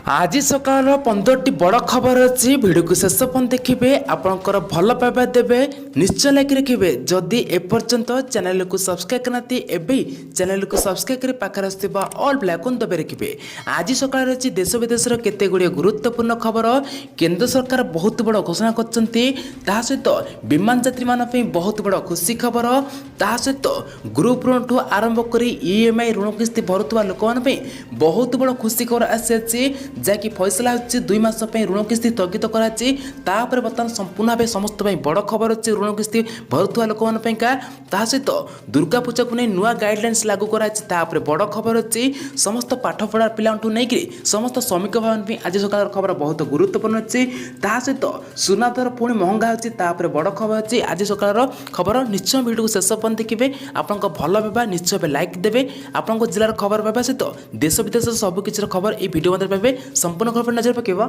आज सकाल 15टी बड़ खबर अच्छी भिडियो को शेष पर्यंत देखिए आपंकर भल पाइबा देवे निश्चय लाइक रखिए जदि एपर्यंत चैनल को सब्सक्राइब करना एवं चैनल को सब्सक्राइब कर पाखे ऑल ब्लैकन दबे रखिए। आज सकाल अच्छी देश विदेश केते गुड़िए गुरुत्वपूर्ण खबर केंद्र सरकार बहुत बड़ घोषणा कर सहित विमान यात्री मान बहुत बड़ खुशी खबर ता सहित ग्रुप ऋण ठू आरंभ कर ईएमआई ऋण किस्ती भरुवा लोक बहुत बड़ खुशी खबर आसी जहाँकि फैसला होची 2 मास ऋण किस्ती स्थगित कराची तापर बर्तमान संपूर्ण भाव समस्त बड़ खबर अच्छे ऋण किस्ती भरुवा लोक सहित दुर्गा पूजा को नहीं नुआ गाइडलाइंस लागू करापर बड़ खबर अच्छी समस्त पाठपढ़ा पिलाठू नहीं समस्त श्रमिक भाई आज सकाल खबर बहुत गुरुत्वपूर्ण अच्छी सहित सुना दर पुणी महंगा होपर बड़ खबर अच्छी आज सकाल खबर निश्चय भिडियो को शेष पर्यंत देखिए आपण भल पाइबा निश्चय लाइक देवे आपण जिलार खबर पाइबा सहित देश विदेश सबकि खबर ये भिडियो मध्य पाइबे संपूर्ण खबर नजर पकेबा।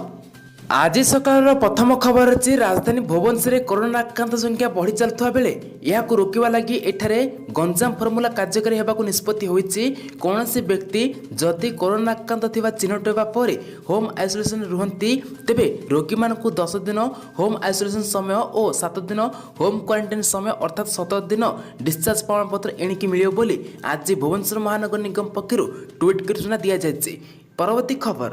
आज सकाल प्रथम खबर अच्छी राजधानी भुवनेश्वर में कोरोना आक्रांत संख्या बढ़ी चलुवा बेले यह रोकवा लगी एठारे गंजाम फर्मुला कार्यकारी होगा निष्पत्ति होती कौन व्यक्ति जदि कोरोना आक्रांत थिबा चिन्हट होगा पर होम आइसोलेशन रुहति तेबे रोगी मान 10 दिन होम आइसोलेशन समय और 7 दिन होम क्वारंटाइन समय अर्थात 17 दिन डिस्चार्ज प्रमाणपत्र एणिकी मिलियो बोली आज भुवनेश्वर महानगर निगम पक्षर ट्वीट कर सूचना दि जाएगी। परवर्ती खबर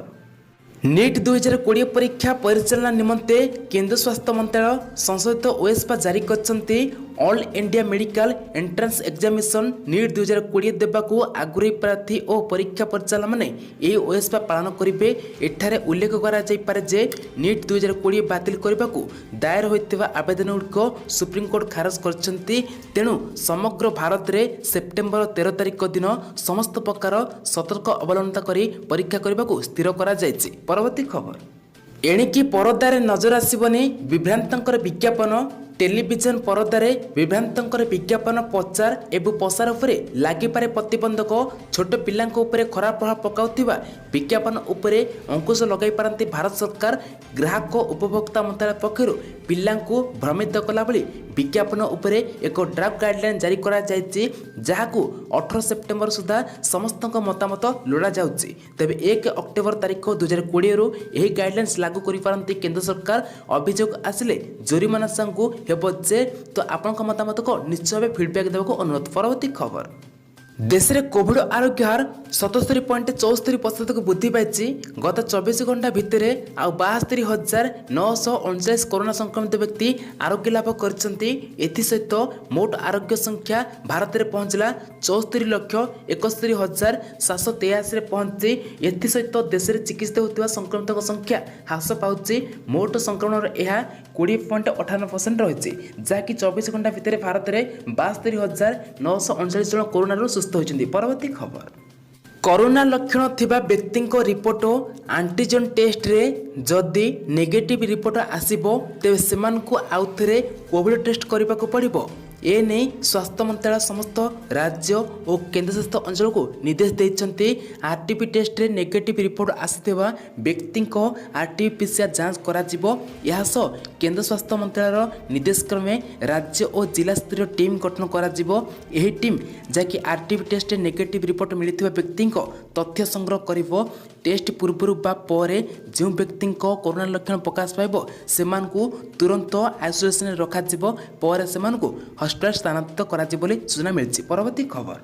नीट 2020 परीक्षा परिचालना निमंते केंद्र स्वास्थ्य मंत्रालय संशोधित ओएसपा जारी करछंती all India medical entrance examination NEET 2020 देवाकू आग्रही प्रार्थी और परीक्षा परिचालक मैंने यह ओएसपा पालन करेंगे। एठारे उल्लेख कर नीट 2020 बातिल करने को दायर होता आवेदन गुड़िक सुप्रीमकोर्ट खारज करछंती तेणु समग्र भारत में सेप्टेम्बर 13 तारिख दिन समस्त प्रकार सतर्क अवलंबना करी परीक्षा करने को स्थिर करा जायछि। परवर्ती खबर एणिकी परदारे नजर आसबनी विभ्रांतर विज्ञापन टेलीविजन परदारे विभ्रांतर विज्ञापन प्रचार एवं प्रसार उपरे लागिपारे प्रतिबंधक छोट पिलांक उपरे खराब प्रभाव पकाउथिबा विज्ञापन उपरे अंकुश लगाई पारती भारत सरकार ग्राहक उपभोक्ता मंत्रालय पक्षर पिलांकु भ्रमित कला भली विज्ञापन उपरे एक ड्राफ्ट गाइडलाइन जारी करा जायछि जहाकू 18 सेप्टेम्बर सुधा समस्त मतामत लोड़ा जाउछि। तेबे 1 अक्टोबर तारिख 2020 रु एही गाइडलाइंस लागू करि पारंती केंद्र सरकार अभियोग आसिले जोरिमाना संगु हेबो जे तो आपनक मतामत को निश्चय भाव फीडबैक देबा को अनुरोध। परवर्ती खबर देश में कोविड आरोग्य हार 77.74% को वृद्धि पाई गत 24 घंटा भितर आ 72,939 कोरोना संक्रमित व्यक्ति आरोग्य लाभ करते मोट आरोग्य संख्या भारत में पहुंचला 74,71,783 पहुंची एसत देश में चिकित्सित होता संक्रमित संख्या ह्रास पाँच मोट संक्रमण यह 20.98% रही जहाँकि 24 घंटा भितर भारत में 72,939 जन कोरोना सुस्थ होती। परवर्ती खबर कोरोना लक्षण थिबा व्यक्ति रिपोर्ट आंटीजन टेस्ट रे जदि नेगेटिव रिपोर्ट आसीबो तेबे सेमान को आउ थे कोविड टेस्ट करने को पड़िबो। ए नहीं स्वास्थ्य मंत्रालय समस्त राज्य और केन्द्रशासित अंचल को निर्देश देते आरटीपी टेस्ट रे नेगेटिव रिपोर्ट आसीथिबा व्यक्ति को आरटीपीसीआर जांच कराजिबो। यासो केंद्र स्वास्थ्य मंत्रालय निर्देश क्रमे राज्य और जिला स्तरीय टीम गठन कराजिबो। एही टीम जाकि आरटीपी टेस्ट रे नेगेटिव रिपोर्ट मिलिथिबा व्यक्ति को तथ्य संग्रह करिवो। टेस्ट पूर्व बा परे जो व्यक्ति कोरोना लक्षण प्रकाश पाइबो सेमानकु तुरंत आइसोलेशन रखाजिबो पर सेमानकु हॉस्पिटल स्थानांतरित कराजिबो बोली सूचना मिलछि। परवर्ती खबर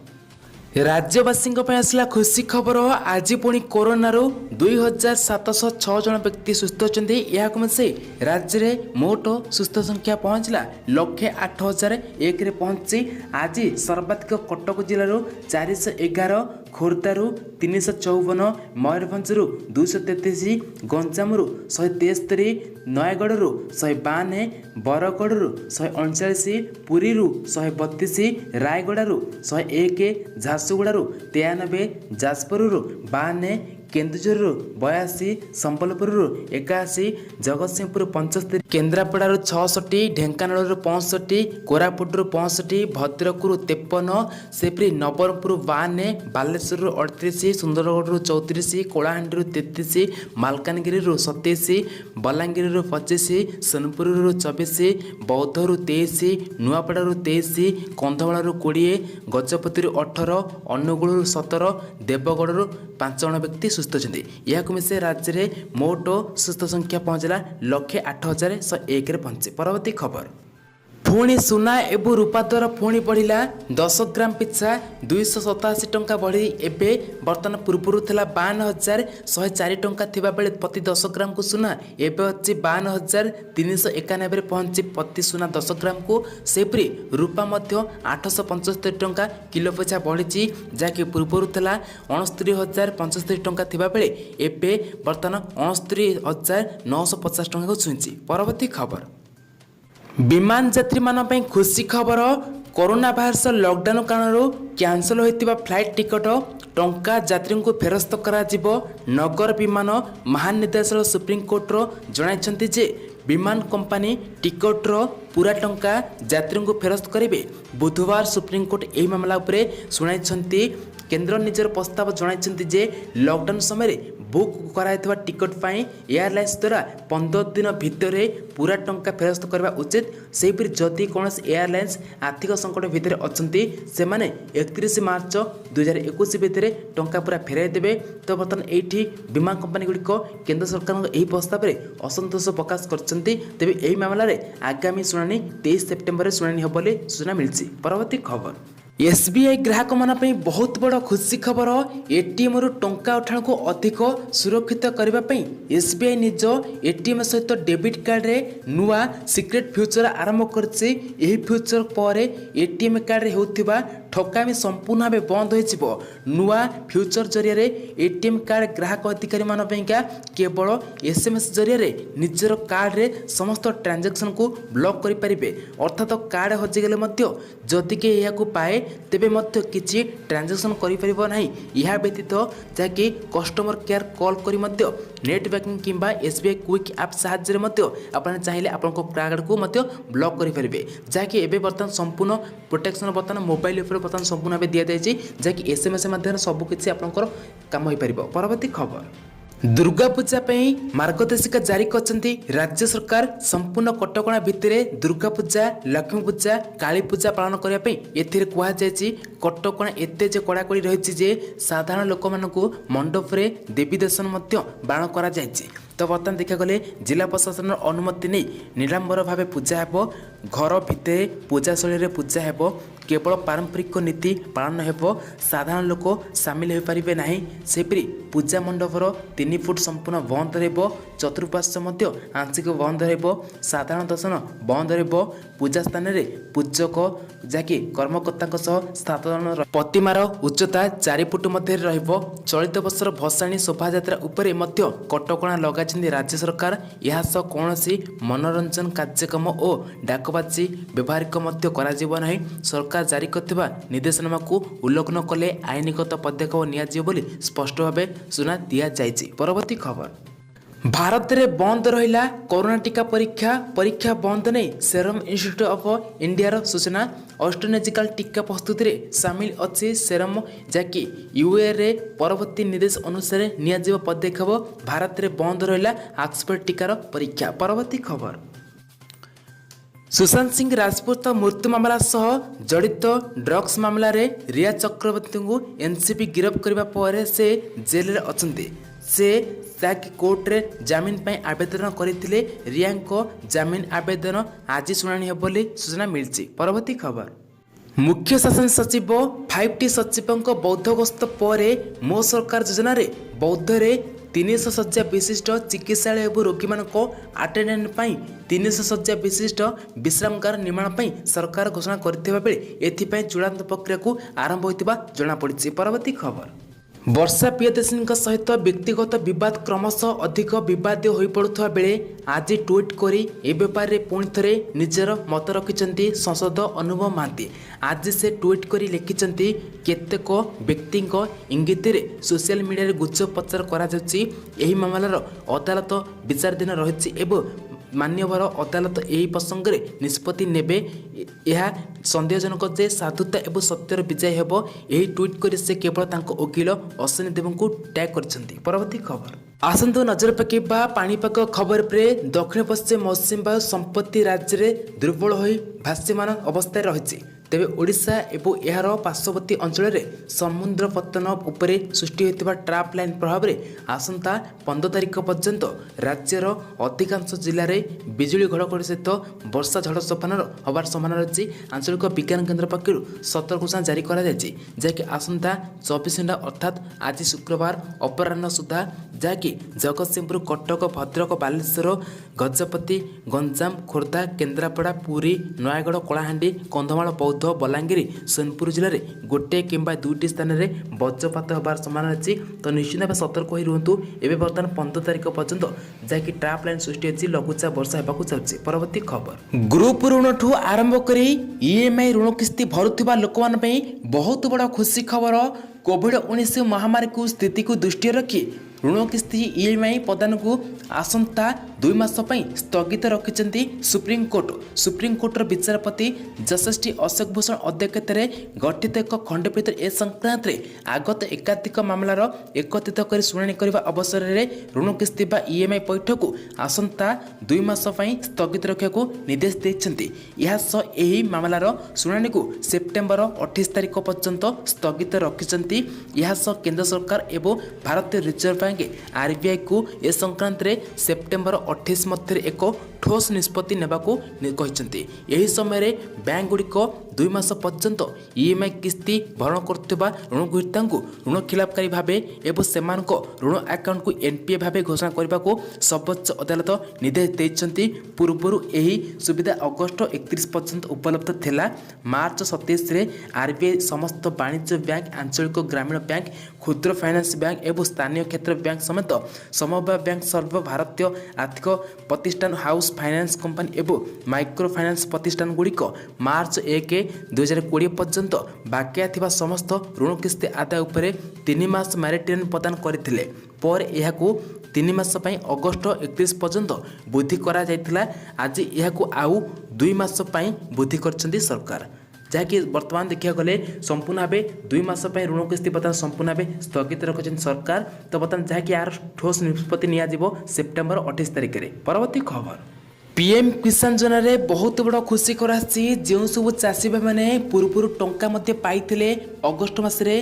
राज्यवासी आसला खुशी खबर आज पुणी कोरोना 2,706 जन व्यक्ति सुस्थ होती यह मिसे राज्य में मोट सुस्थ संख्या पहुँचला 1,08,001 पहुंची आज सर्वाधिक कटक जिलूर 411 खोर्धारू 354 मयूरभंज 233 गंजाम 173 नयगढ़ 152 बरगढ़ 139 पुरी 132 रायगढ़ 101 झारसुगुड़ारू 93 जाजपुर 52 केन्दुझर 82 संबलपुर 81 जगतसिंहपुर 75 केन्द्रापड़ा 66 ढेंकानाल 65 कोरापुट 65 भद्रक 53 सेपरी नवरंगपुर 52 बालेश्वर 38 सुंदरगढ़ 34 कोलाहांडी 33 मालकानगिरी 27 बलांगीर 25 सोनपुर 24 बौद्ध 23 नुआपड़ा 23 कंधमाल 20 गजपति 18 अनुगुल 17 देवगढ़ 5 जन व्यक्ति ସୁସ୍ଥ ଅଛନ୍ତି। ଏହାକୁ ମିଶାଇ ରାଜ୍ୟରେ ମୋଟ ସୁସ୍ଥ ସଂଖ୍ୟା ପହଞ୍ଚିଲା 1,08,101ରେ ପହଞ୍ଚିଛି। ପରବର୍ତ୍ତୀ ଖବର, ପୁଣି ସୁନା ଏବଂ ରୂପା ଦର ପୁଣି ବଢ଼ିଲା। 10 ଗ୍ରାମ ପିଛା 287 ଟଙ୍କା ବଢ଼ି ଏବେ ବର୍ତ୍ତମାନ ପୂର୍ବରୁ ଥିଲା 52,104 ଟଙ୍କା ଥିବାବେଳେ ପ୍ରତି 10 ଗ୍ରାମକୁ ସୁନା ଏବେ ଅଛି 52,391ରେ ପହଞ୍ଚି ପ୍ରତି ସୁନା 10 ଗ୍ରାମକୁ। ସେହିପରି ରୂପା ମଧ୍ୟ 875 ଟଙ୍କା କିଲୋ ପିଛା ବଢ଼ିଛି, ଯାହାକି ପୂର୍ବରୁ ଥିଲା 69,075 ଟଙ୍କା ଥିବାବେଳେ ଏବେ ବର୍ତ୍ତମାନ 69,950 ଟଙ୍କାକୁ ଛୁଇଁଛି। ପରବର୍ତ୍ତୀ ଖବର, ବିମାନ ଯାତ୍ରୀମାନଙ୍କ ପାଇଁ ଖୁସି ଖବର। କରୋନା ଭାଇରସ ଲକଡାଉନ କାରଣରୁ କ୍ୟାନସଲ ହୋଇଥିବା ଫ୍ଲାଇଟ୍ ଟିକଟ ଟଙ୍କା ଯାତ୍ରୀଙ୍କୁ ଫେରସ୍ତ କରାଯିବ। ନଗର ବିମାନ ମହାନିର୍ଦ୍ଦେଶାଳୟ ସୁପ୍ରିମକୋର୍ଟର ଜଣାଇଛନ୍ତି ଯେ ବିମାନ କମ୍ପାନୀ ଟିକଟର ପୂରା ଟଙ୍କା ଯାତ୍ରୀଙ୍କୁ ଫେରସ୍ତ କରିବେ। ବୁଧବାର ସୁପ୍ରିମକୋର୍ଟ ଏହି ମାମଲା ଉପରେ ଶୁଣାଇଛନ୍ତି। କେନ୍ଦ୍ର ନିଜର ପ୍ରସ୍ତାବ ଜଣାଇଛନ୍ତି ଯେ ଲକଡାଉନ ସମୟରେ ବୁକ୍ କରାଯାଇଥିବା ଟିକଟ ପାଇଁ ଏୟାରଲାଇନ୍ସ ଦ୍ୱାରା 15 ଦିନ ଭିତରେ ପୂରା ଟଙ୍କା ଫେରସ୍ତ କରିବା ଉଚିତ। ସେହିପରି ଯଦି କୌଣସି ଏୟାରଲାଇନ୍ସ ଆର୍ଥିକ ସଙ୍କଟ ଭିତରେ ଅଛନ୍ତି ସେମାନେ 31 ମାର୍ଚ୍ଚ 2021 ଭିତରେ ଟଙ୍କା ପୁରା ଫେରାଇ ଦେବେ। ତ ବର୍ତ୍ତମାନ ଏଇଠି ବିମାନ କମ୍ପାନୀଗୁଡ଼ିକ କେନ୍ଦ୍ର ସରକାରଙ୍କ ଏହି ପ୍ରସ୍ତାବରେ ଅସନ୍ତୋଷ ପ୍ରକାଶ କରିଛନ୍ତି। ତେବେ ଏହି ମାମଲାରେ ଆଗାମୀ ଶୁଣାଣି 23 ସେପ୍ଟେମ୍ବରରେ ଶୁଣାଣି ହେବ ବୋଲି ସୂଚନା ମିଳିଛି। ପରବର୍ତ୍ତୀ ଖବର, SBI ଗ୍ରାହକମାନଙ୍କ ପାଇଁ ବହୁତ ବଡ଼ ଖୁସି ଖବର। ATMରୁ ଟଙ୍କା ଉଠାଣକୁ ଅଧିକ ସୁରକ୍ଷିତ କରିବା ପାଇଁ SBI ନିଜ ATM ସହିତ ଡେବିଟ୍ କାର୍ଡ଼ରେ ନୂଆ ସିକ୍ରେଟ୍ ଫିଚର ଆରମ୍ଭ କରିଛି। ଏହି ଫିଚର ପରେ ATM କାର୍ଡ଼ରେ ହେଉଥିବା ଠକାମି ସମ୍ପୂର୍ଣ୍ଣ ଭାବେ ବନ୍ଦ ହୋଇଯିବ। ନୂଆ ଫିଚର ଜରିଆରେ ATM କାର୍ଡ଼ ଗ୍ରାହକ ଅଧିକାରୀମାନଙ୍କ ପାଇଁକା କେବଳ SMS ଜରିଆରେ ନିଜର କାର୍ଡ଼ରେ ସମସ୍ତ ଟ୍ରାଞ୍ଜାକ୍ସନକୁ ବ୍ଲକ୍ କରିପାରିବେ। ଅର୍ଥାତ୍ କାର୍ଡ଼ ହଜିଗଲେ ମଧ୍ୟ ଯଦି କେହି ଏହାକୁ ପାଏ ତେବେ ମଧ୍ୟ କିଛି ଟ୍ରାଞ୍ଜାକ୍ସନ୍ କରିପାରିବ ନାହିଁ। ଏହା ବ୍ୟତୀତ ଯାହାକି କଷ୍ଟମର କେୟାର କଲ୍ କରି ମଧ୍ୟ ନେଟ୍ ବ୍ୟାଙ୍କିଂ କିମ୍ବା SBI କ୍ୱିକ୍ ଆପ୍ ସାହାଯ୍ୟରେ ମଧ୍ୟ ଆପଣ ଚାହିଁଲେ ଆପଣଙ୍କ କାର୍ଡ଼କୁ ମଧ୍ୟ ବ୍ଲକ୍ କରିପାରିବେ। ଯାହାକି ଏବେ ବର୍ତ୍ତମାନ ସମ୍ପୂର୍ଣ୍ଣ ପ୍ରୋଟେକ୍ସନ୍ ବର୍ତ୍ତମାନ ମୋବାଇଲ ଉପରେ ବର୍ତ୍ତମାନ ସମ୍ପୂର୍ଣ୍ଣ ଭାବେ ଦିଆଯାଇଛି, ଯାହାକି SMS ମାଧ୍ୟମରେ ସବୁକିଛି ଆପଣଙ୍କର କାମ ହୋଇପାରିବ। ପରବର୍ତ୍ତୀ ଖବର, ଦୁର୍ଗା ପୂଜା ପାଇଁ ମାର୍ଗଦର୍ଶିକା ଜାରି କରିଛନ୍ତି ରାଜ୍ୟ ସରକାର। ସମ୍ପୂର୍ଣ୍ଣ କଟକଣା ଭିତରେ ଦୁର୍ଗା ପୂଜା, ଲକ୍ଷ୍ମୀ ପୂଜା, କାଳୀ ପୂଜା ପାଳନ କରିବା ପାଇଁ ଏଥିରେ କୁହାଯାଇଛି। କଟକଣା ଏତେ ଯେ କଡ଼ାକଡ଼ି ରହିଛି ଯେ ସାଧାରଣ ଲୋକମାନଙ୍କୁ ମଣ୍ଡପରେ ଦେବୀ ଦର୍ଶନ ମଧ୍ୟ ବାରଣ କରାଯାଇଛି। ତ ବର୍ତ୍ତମାନ ଦେଖିବାକୁ ଗଲେ ଜିଲ୍ଲା ପ୍ରଶାସନର ଅନୁମତି ନେଇ ନିରାଡମ୍ବର ଭାବେ ପୂଜା ହେବ। ଘର ଭିତରେ ପୂଜାଶୈଳୀରେ ପୂଜା ହେବ। କେବଳ ପାରମ୍ପରିକ ନୀତି ପାଳନ ହେବ। ସାଧାରଣ ଲୋକ ସାମିଲ ହୋଇପାରିବେ ନାହିଁ। ସେହିପରି ପୂଜା ମଣ୍ଡପର 3 ଫୁଟ ସମ୍ପୂର୍ଣ୍ଣ ବନ୍ଦ ରହିବ। ଚତୁଃପାର୍ଶ୍ୱ ମଧ୍ୟ ଆଂଶିକ ବନ୍ଦ ରହିବ। ସାଧାରଣ ଦର୍ଶନ ବନ୍ଦ ରହିବ। ପୂଜା ସ୍ଥାନରେ ପୂଜକ ଯାହାକି କର୍ମକର୍ତ୍ତାଙ୍କ ସହ 7 ଜଣ ପ୍ରତିମାର ଉଚ୍ଚତା 4 ଫୁଟ ମଧ୍ୟରେ ରହିବ। ଚଳିତ ବର୍ଷର ଭସାଣୀ ଶୋଭାଯାତ୍ରା ଉପରେ ମଧ୍ୟ କଟକଣା ଲଗାଇଛନ୍ତି ରାଜ୍ୟ ସରକାର। ଏହା ସହ କୌଣସି ମନୋରଞ୍ଜନ କାର୍ଯ୍ୟକ୍ରମ ଓ ଡାକବାଜି ବ୍ୟବହାରିକ ମଧ୍ୟ କରାଯିବ ନାହିଁ। ସରକାର ଜାରି କରିଥିବା ନିର୍ଦ୍ଦେଶନାମାକୁ ଉଲ୍ଲଂଘନ କଲେ ଆଇନଗତ ପଦକ୍ଷେପ ନିଆଯିବ ବୋଲି ସ୍ପଷ୍ଟ ଭାବେ ସୂଚନା ଦିଆଯାଇଛି। ପରବର୍ତ୍ତୀ ଖବର, ଭାରତରେ ବନ୍ଦ ରହିଲା କରୋନା ଟିକା ପରୀକ୍ଷା ବନ୍ଦ ନେଇ ସେରମ ଇନଷ୍ଟିଚ୍ୟୁଟ୍ ଅଫ୍ ଇଣ୍ଡିଆର ସୂଚନା। ଅଷ୍ଟ୍ରାଜେନିକା ଟିକା ପ୍ରସ୍ତୁତିରେ ସାମିଲ ଅଛି ସେରମ, ଯାହାକି UAEରେ ପରବର୍ତ୍ତୀ ନିର୍ଦ୍ଦେଶ ଅନୁସାରେ ନିଆଯିବ ପଦକ୍ଷେପ। ଭାରତରେ ବନ୍ଦ ରହିଲା ଅକ୍ସଫୋର୍ଡ ଟିକାର ପରୀକ୍ଷା। ପରବର୍ତ୍ତୀ ଖବର, ସୁଶାନ୍ତ ସିଂ ରାଜପୁତ ମୃତ୍ୟୁ ମାମଲା ସହ ଜଡ଼ିତ ଡ୍ରଗ୍ସ ମାମଲାରେ ରିୟା ଚକ୍ରବର୍ତ୍ତୀଙ୍କୁ NCB ଗିରଫ କରିବା ପରେ ସେ ଜେଲରେ ଅଛନ୍ତି। ସେ ଯାହାକି କୋର୍ଟରେ ଜାମିନ ପାଇଁ ଆବେଦନ କରିଥିଲେ। ରିୟାଙ୍କ ଜାମିନ ଆବେଦନ ଆଜି ଶୁଣାଣି ହେବ ବୋଲି ସୂଚନା ମିଳିଛି। ପରବର୍ତ୍ତୀ ଖବର, ମୁଖ୍ୟ ଶାସନ ସଚିବ 5T ସଚିବଙ୍କ ବୌଦ୍ଧ ଗସ୍ତ ପରେ ମୋ ସରକାର ଯୋଜନାରେ ବୌଦ୍ଧରେ 300 ଶଯ୍ୟା ବିଶିଷ୍ଟ ଚିକିତ୍ସାଳୟ ଏବଂ ରୋଗୀମାନଙ୍କ ଆଟେଣ୍ଡାଣ୍ଟ ପାଇଁ 300 ଶଯ୍ୟା ବିଶିଷ୍ଟ ବିଶ୍ରାମଗାର ନିର୍ମାଣ ପାଇଁ ସରକାର ଘୋଷଣା କରିଥିବା ବେଳେ ଏଥିପାଇଁ ଚୂଡ଼ାନ୍ତ ପ୍ରକ୍ରିୟାକୁ ଆରମ୍ଭ ହୋଇଥିବା ଜଣାପଡ଼ିଛି। ପରବର୍ତ୍ତୀ ଖବର, ବର୍ଷା ପ୍ରିୟଦର୍ଶିନୀଙ୍କ ସହିତ ବ୍ୟକ୍ତିଗତ ବିବାଦ କ୍ରମଶଃ ଅଧିକ ବିବାଦୀୟ ହୋଇପଡ଼ୁଥିବା ବେଳେ ଆଜି ଟ୍ୱିଟ୍ କରି ଏ ବ୍ୟାପାରରେ ପୁଣି ଥରେ ନିଜର ମତ ରଖିଛନ୍ତି ସାଂସଦ ଅନୁଭବ ମହାନ୍ତି। ଆଜି ସେ ଟ୍ୱିଟ୍ କରି ଲେଖିଛନ୍ତି, କେତେକ ବ୍ୟକ୍ତିଙ୍କ ଇଙ୍ଗିତରେ ସୋସିଆଲ ମିଡ଼ିଆରେ ଗୁଜବ ପ୍ରଚାର କରାଯାଉଛି। ଏହି ମାମଲାର ଅଦାଲତ ବିଚାରାଧୀନ ରହିଛି ଏବଂ ମାନ୍ୟବର ଅଦାଲତ ଏହି ପ୍ରସଙ୍ଗରେ ନିଷ୍ପତ୍ତି ନେବେ। ଏହା ସନ୍ଦେହଜନକ ଯେ ସାଧୁତା ଏବଂ ସତ୍ୟର ବିଜୟ ହେବ। ଏହି ଟ୍ୱିଟ୍ କରି ସେ କେବଳ ତାଙ୍କ ଓକିଲ ଅଶ୍ୱିନୀ ଦେବଙ୍କୁ ଟ୍ୟାଗ୍ କରିଛନ୍ତି। ପରବର୍ତ୍ତୀ ଖବର, ଆସନ୍ତୁ ନଜର ପକାଇବା ପାଣିପାଗ ଖବର ଉପରେ। ଦକ୍ଷିଣ ପଶ୍ଚିମ ମୌସୁମୀ ବାୟୁ ସମ୍ପ୍ରତି ରାଜ୍ୟରେ ଦୁର୍ବଳ ହୋଇ ଭାସ୍ୟମାନ ଅବସ୍ଥାରେ ରହିଛି। तेबे ओडिशा एवं यार पार्श्ववर्ती अंचल समुद्र पतन उपरे सृष्टि होता ट्राप लाइन प्रभाव में आसंता 15 तारिख पर्यंत राज्यर अधिकांश जिले में बिजुली घड़घड़ी सहित वर्षा झड़ तोफान हबार संभावना रही। आंचलिक विज्ञान केन्द्र पक्षर सतर्क सूचना जारी कर जहाँकि आसंता 24 घंटा अर्थात आज शुक्रवार अपराह्न सुधा जहाँकि जगतसिंहपुर कटक भद्रक बालेश्वर गजपति गंजाम खोर्धा केन्द्रापड़ा पुरी नयागढ़ कलाहांडी कंधमाल बौद्ध बलांगीर सोनपुर जिले में गोटे किंबा दुईटी स्थान में वज्रपात होबार संभावना अच्छी। तो निश्चित भाव सतर्क हो रुहतु। एवं बर्तमान 15 तारिख पर्यंत जहाँकि ट्राप लाइन सृष्टि होती लघुचाप वर्षा होगा जाऊँगी। परवर्ती खबर ग्रुप ऋण ठू आरंभ कर ईएमआई ऋण किस्ती भरुवा लोक बहुत बड़ खुशी खबर। कोविड-19 महामारी को स्थिति को दृष्टि रखी ऋण किस्ती ईएमआई प्रदान को आसंता 2 मास स्थगित रखिंट सुप्रीमकोर्टर विचारपति जस्टिस अशोक भूषण अध्यक्षतार गठित एक खंडपीठ ए संक्रांत में आगत एकाधिक मामलार एकत्रित कर शुणाणी करने अवसर में ऋण किस्ती ईएमआई पैठ को आसंता 2 मास स्थगित रखा निर्देश देते। यह मामलार शुणाणी को सेप्टेम्बर 28 तारिख पर्यंत स्थगित रखिंट। केंद्र सरकार एवं भारतीय रिजर्व बैंक आरबीआई को ए संक्रांत में सेप्टेम्बर 28 मध्य एक ठोस निष्पत्ति नेबाकू कहते। यही समय बैंक गुड़िक 2 मास पर्यंत ईएमआई किस्ती भरण करथिबा ऋणग्रहीता ऋण खिलापकारी भाव एवं सेमानक ऋण अकाउंट को एनपीए भाव घोषणा करने को सर्वोच्च अदालत निर्देश देते। पूर्वर यही सुविधा अगस्ट 31 पर्यंत उपलब्ध थिला। मार्च 27 में आरबीआई समस्त वाणिज्य बैंक आंचलिक ग्रामीण बैंक क्षुद्र फाइनान्स बैंक एवं स्थानीय क्षेत्र बैंक समेत समवाय बैंक सर्व भारतीय आर्थिक प्रतिष्ठान हाउस फाइनान्स कंपनी एवं माइक्रो फाइनान्स प्रतिष्ठान गुड़िक मार्च 1, 2020 पर्यंत बाकिया थिबा समस्त ऋण किस्ती आदाय उपरे 3 मास मैरिटेन प्रदान करथिले। पर यहाकू 3 मास अगस्ट 31 पर्यंत वृद्धि करा जायतिला। आज यहाकू आउ 2 मास वृद्धि करछन्ती सरकार। जहाँकि बर्तमान देखा गले संपूर्ण भाव 2 मास ऋण किस्ती बर्तमान संपूर्ण भाव स्थगित रखिंट सरकार। तो बर्तमान जहाँकि यार ठोस निष्पत्ति नियाजिबो सेप्टेम्बर 28 तारिख में। परवर्ती खबर पीएम किसान योजना रे बहुत बड़ खुशी करासी। जो सब चाषी भाई मैंने पूर्व टंका पाई अगस्ट मसरे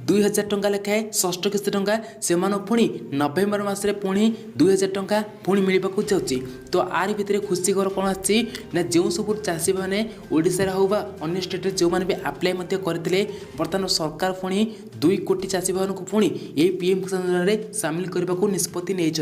2000 टंका लेखाएं षष्ठ किस्ती टंका से पुणी नवेम्बर मसरे पुणी 2000 टंका पुणी मिलवाक जाऊँगी। तो आर भितर खुशी खबर कौन आसी ना जो सब चाषी मैंने ओडिशा हो अन्य स्टेट जो मैंने भी आप्लाय करते बर्तमान सरकार पुणी 2 कोटी चाषी भाई को पुणी ये पीएम किसान योजना रे सामिल करने को निष्पत्ति नहीं।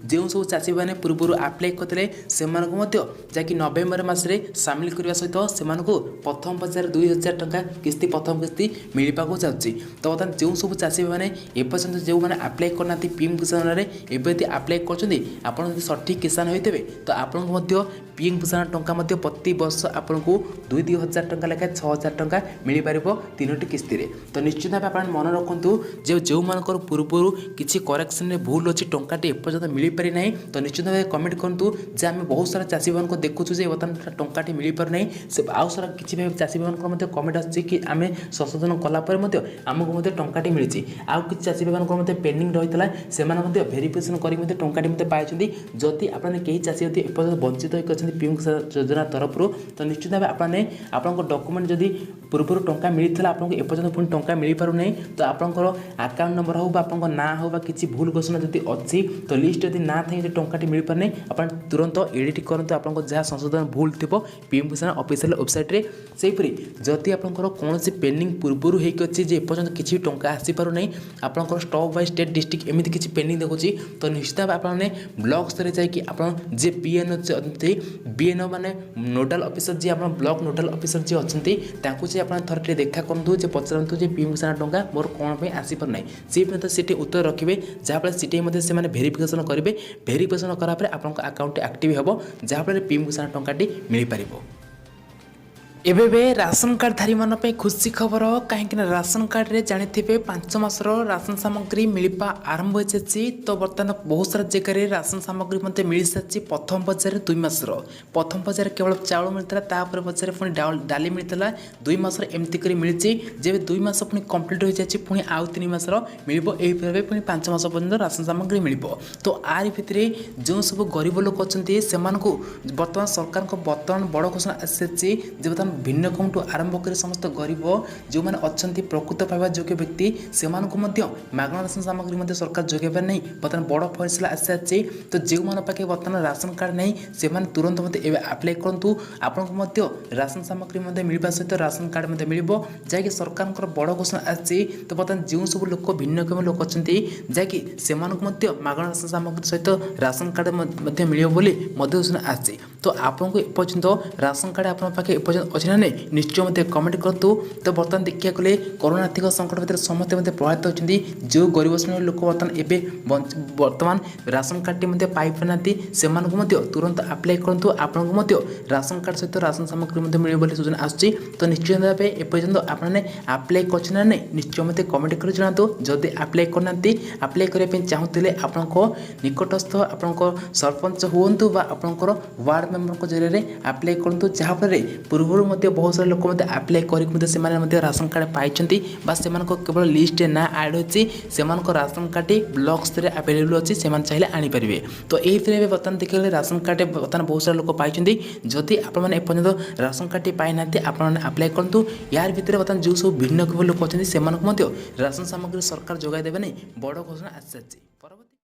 जो सब चाषी मैंने पूर्व आप्लाय करते जहाँकि नवेम्बर मसरे सामिल करने सहित से प्रथम पर्यायर 2000 टंका किस्ती प्रथम किस्ती मिलवाक जाऊँगी। तो बर्तमान जो सब चाषी मैंने एपर्यंत जो मैंने आप्लाय करना पीएम किसान एवं आप्लाय कर सठिक किसान होते तो आपको पीएम किसान टंका प्रति वर्ष आपको 2,000 टंका लेखाएं 6,000 टंका मिल पार 3टी किस्ती। तो निश्चित भाव आप मन रखु जो मानकर पूर्व किसी करेक्शन भूल अच्छी टंकाटी एपर्यंत मिल पारि ना। तो निश्चित भाव कमेंट करूँ जे आम बहुत सारा चाषी भाई को देखुँ बर्तमान टंकाटी मिल पार ना। से आउ सारा किसी चाषी भाई कमेंट आम संशोधन कलापर आमको टंकाटी मिली। आउ कि चाषी भाई पेंडिंग रही है भेरिफिकेसन कर टंकाटी पाई। जदि आपने कई चाषी यदि एपर्यंत वंचित होकर पीएम किसान योजना तरफ तो निश्चित भाव आपने आपंक डॉक्यूमेंट जदि पूर्व टंका मिलता आपको एपर्यंत पुणी टंका मिल पार ना। तो आपंकर अकाउंट नंबर हो ना हो कि भूल घोषणा जदि अच्छी तो लिस्ट जदि ना थी टंकाटी मिल पार ना आप तुरंत एडिट करते आपको जहाँ संशोधन भूल थी पीएम किसान ऑफिशियल वेबसाइट रे। सेहीपरि जदि आपंकर कौन पेंडिंग पूर्व होती अच्छी एपर्यंत किसी टंका आसीपार ना आपंकर स्टॉप बाय स्टेट डिस्ट्रिक्ट एमती किसी पेंडिंग देखुँ तो निश्चित भाव आपने ब्लॉक स्तर जाकि जे बीएनओ अच्छे बीएनओ माने नोडाल ऑफिसर जी आप ब्लॉक नोडाल ऑफिसर जी अच्छा थोड़े देखा करूँ पचारतु पीएम किसान टंका मोर कौन आसीपार ना सी उत्तर रखिए जहाँफल सीटे से भेरिफिकेसन करेंगे। भेरिफिकेसन करापर आप अकाउंट एक्टिव हम जहाँफल पीएम किसान टंकाटी मिल पार। एबे राशन कार्डधारी मान खुशी खबर कहीं राशन कार्ड रे जानी 5 मासर राशन सामग्री मिलवा आरंभ हो। तो बर्तमान बहुत सारा जगह राशन सामग्री मत मिल सारी। प्रथम पर्यायर 2 मासर प्रथम पर्यायर केवल चाउल मिलता पर्यायर पुणी डाली मिलता 2 मासर एमती कर मिली। जब 2 मास पुणी कंप्लीट हो जाए पुणी आउ 3 मासर मिल यही पुणी 5 मास पर्यंत राशन सामग्री मिल। तो आर भितर जो सब गरीब लोक अच्छा से बर्तमान सरकार बर्तमान बड़ घोषणा आसी बर्तमान भिन्नक्षमଠୁ आरंभ कर समस्त गरीब जो मैंने अच्छा प्रकृत पाइबा योग्य व्यक्ति से मागणा राशन सामग्री सरकार जोगाइबार नहीं बर्तमान बड़ फैसला आसी तो जो मन पाखे बर्तमान राशन कार्ड नहीं से तुरंत मत आप्लाय करूँ आपको राशन सामग्री मिलवा सहित राशन कार्ड मिल जैकि सरकार बड़ घोषणा आसी तो बर्तमान जो सब लोक भिन्नक्षम लोक अच्छा जैकि से मागणा राशन सामग्री सहित राशन कार्ड मिल घोषणा आसी तो आपको एपर्यंत राशन कार्ड आप पाखे एपर्यंत अच्छे ना नहीं निश्चय मत कमेंट करूँ तो बर्तमान देखा गले कोरोना आर्थिक संकट भितर समस्त प्रभावित होती जो गरीब श्रेणी लोक बर्तमान राशन कार्ड पाइना से तुरंत आप्लाय करूँ आपको राशन कार्ड सहित राशन सामग्री मिले सूचना आसूँ तो निश्चय भाव एपर्यंत आपने आप्लाय कर निश्चय मत कमेंट कर जनातु जदि आप्लाय करना आप्लाय करने चाहूले आपको निकटस्थ आपको सरपंच हूँ आपंकर वार्ड मेम्बर जरिए आप्लाय करूँ जहाँफल पूर्व बहुत सारा लोक आप्लाय कर राशन कार्ड पाई से केवल लिस्ट ना आड होती से राशन कार्ड ब्लॉक स्तर आवेलेबल अच्छी से चाहिए आनीपारे तो ये बर्तमान देखिए राशन कार्ड बर्तमान बहुत सारा लोक पाई जदि आपपर्यंत राशन कार्ड पाई ना आप्लाय करूँ यार भितर बर्तमान जो सब भिन्न लोक अच्छे से राशन सामग्री सरकार जोगाई देवे नहीं बड़ घोषणा आसी परवर्ती